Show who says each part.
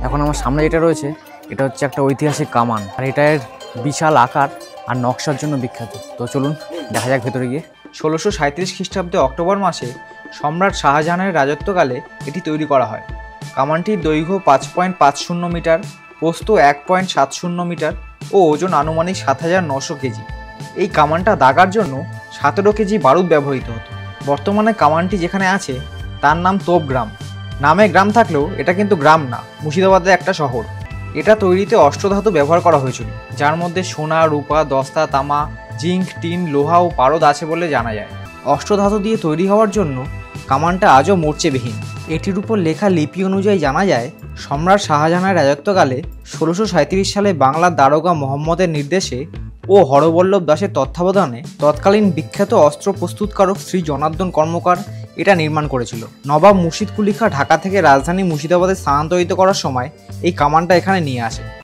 Speaker 1: এখন আমার সামনে যেটা রয়েছে এটা হচ্ছে একটা ঐতিহাসিক কামান, আর এটার বিশাল আকার আর নকশার জন্য বিখ্যাত। তো চলুন দেখা যাক ভেতরে গিয়ে।
Speaker 2: 1637 খ্রিস্টাব্দে অক্টোবর মাসে সম্রাট শাহজাহানের রাজত্বকালে এটি তৈরি করা হয়। কামানটির দৈর্ঘ্য 5.50 মিটার, প্রস্থ 1.70 মিটার ও ওজন আনুমানিক 7900 কেজি। এই কামানটা দাগার জন্য 17 কেজি বারুদ ব্যবহৃত হতো। বর্তমানে কামানটি যেখানে আছে তার নাম তোপগ্রাম। নামে গ্রাম থাকলেও এটা কিন্তু গ্রাম না, মুর্শিদাবাদের একটা শহর। এটা তৈরিতে অষ্টধাতু ব্যবহার করা হয়েছিল, যার মধ্যে সোনা, রূপা, দস্তা, তামা, জিঙ্ক, টিন, লোহা ও পারদ আছে বলে জানা যায়। অষ্টধাতু দিয়ে তৈরি হওয়ার জন্য কামানটা আজও মরচেবিহীন। এটির উপর লেখা লিপি অনুযায়ী জানা যায় সম্রাট শাহজাহানের রাজত্বকালে 1637 সালে বাংলার দারোগা মোহাম্মদের নির্দেশে ও হরবল্লভ দাসের তত্ত্বাবধানে তৎকালীন বিখ্যাত অস্ত্র প্রস্তুতকারক শ্রী জনার্দন কর্মকার এটা নির্মাণ করেছিল। নবাব মুর্শিদ কুলি খাঁ ঢাকা থেকে রাজধানী মুর্শিদাবাদে স্থানান্তরিত করার সময় এই কামানটা এখানে নিয়ে আসে।